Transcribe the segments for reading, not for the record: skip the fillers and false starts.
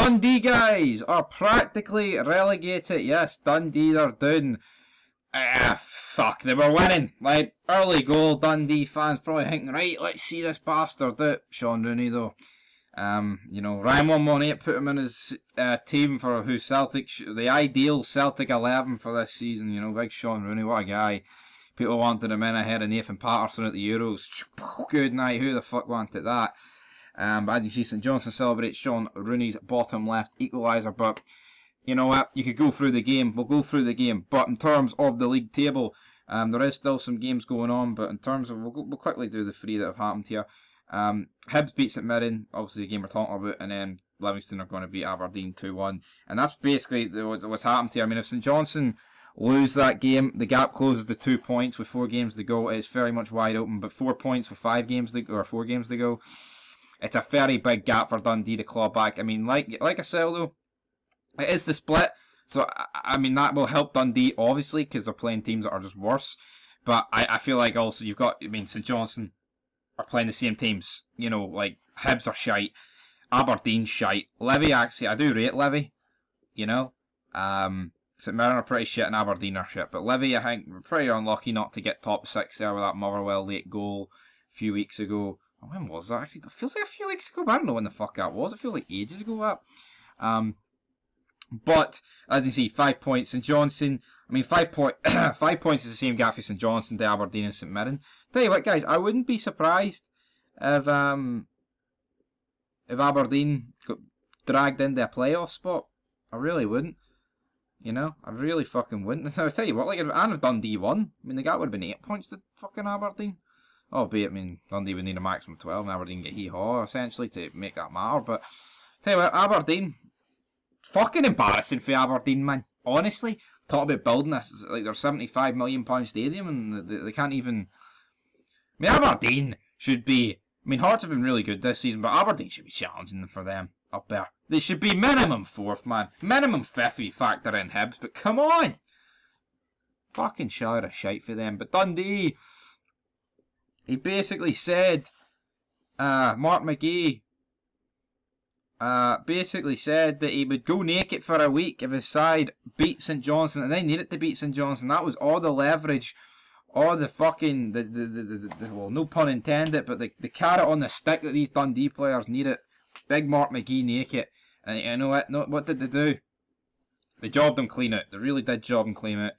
Dundee guys are practically relegated. Yes, Dundee are down. Fuck, they were winning. Like, early goal, Dundee fans probably thinking, right, let's see this bastard do it. Sean Rooney though. You know, Ryan 118 put him in his team for who Celtic, the ideal Celtic 11 for this season. You know, big Sean Rooney, what a guy. People wanted him in ahead of Nathan Patterson at the Euros. Good night, who the fuck wanted that? But as you see, St Johnstone celebrates Sean Rooney's bottom left equaliser. But you know what? You could go through the game. We'll go through the game. But in terms of the league table, there is still some games going on. But in terms of, we'll quickly do the three that have happened here. Hibs beat St Mirren, obviously the game we're talking about, and then Livingston are going to beat Aberdeen 2-1. And that's basically what's happened here. I mean, if St Johnstone lose that game, the gap closes to 2 points with 4 games to go. It's very much wide open, but 4 points with 5 games to go, or 4 games to go. It's a very big gap for Dundee to claw back. I mean, like I said though, it is the split, so I mean that will help Dundee obviously because they're playing teams that are just worse. But I feel like also you've got, I mean, St Johnstone are playing the same teams. You know, like Hibs are shite, Aberdeen shite. Levy, actually, I do rate Levy. You know, St Mirren are pretty shit and Aberdeen are shit. But Levy, I think, we're pretty unlucky not to get top 6 there with that Motherwell late goal a few weeks ago. Oh, when was that? Actually, it feels like a few weeks ago, but I don't know when the fuck that was. It feels like ages ago. That. But as you see, 5 points. St Johnstone. I mean, 5 points is the same gap for St Johnstone to Aberdeen and St Mirren. Tell you what, guys, I wouldn't be surprised if Aberdeen got dragged into a playoff spot. I really wouldn't. You know, I really fucking wouldn't. I'll tell you what, like, if Dundee won, I mean, the gap would have been 8 points to fucking Aberdeen. Albeit, I mean, Dundee would need a maximum of 12 and Aberdeen get hee-haw, essentially, to make that matter. But, tell you what, Aberdeen, fucking embarrassing for Aberdeen, man. Honestly, talk about building this, like, their £75 million stadium, and they can't even... I mean, Aberdeen should be... I mean, Hearts have been really good this season, but Aberdeen should be challenging for them up there. They should be minimum 4th, man. Minimum 5th if you factor in Hibs, but come on! Fucking shower of shite for them. But Dundee... He basically said, Mark McGee basically said that he would go naked for a week if his side beat St Johnstone, and they needed to beat St Johnstone. That was all the leverage, all the fucking, well, no pun intended, but the carrot on the stick that these Dundee players needed. Big Mark McGee naked, and you know what? No, what did they do? They jobbed him clean out. They really did job him clean out.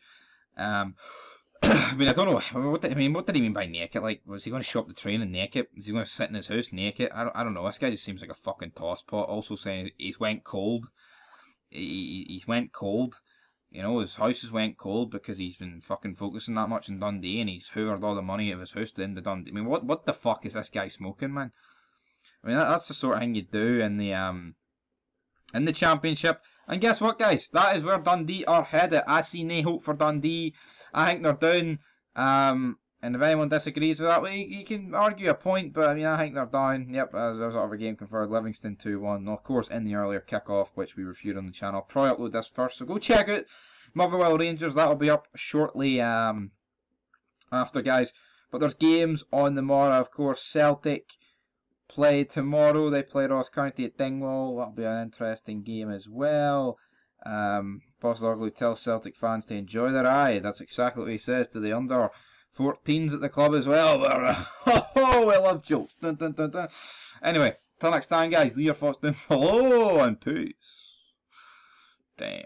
I mean, I don't know. What did he mean by naked? Like, was he going to show up the train and naked? Is he going to sit in his house naked? I don't know. This guy just seems like a fucking tosspot. Also saying he's went cold. He's went cold. You know, his house has went cold because he's been fucking focusing that much in Dundee, and he's hoovered all the money out of his house to into Dundee. I mean, what the fuck is this guy smoking, man? I mean, that's the sort of thing you do in the Championship. And guess what, guys? That is where Dundee are headed. I see no hope for Dundee. I think they're down. And if anyone disagrees with that, well, you can argue a point, but I mean, I think they're down. Yep, as a sort of a game confirmed, Livingston 2-1. Of course, in the earlier kickoff, which we reviewed on the channel. Probably upload this first, so go check out Motherwell Rangers. That'll be up shortly after, guys. But there's games on the morrow, of course. Celtic play tomorrow. They play Ross County at Dingwall. That'll be an interesting game as well. Boss Loglu tells Celtic fans to enjoy their eye. That's exactly what he says to the under 14s at the club as well. We love jokes. Dun, dun, dun, dun. Anyway, till next time, guys. Leave your thoughts down below and peace. Damn.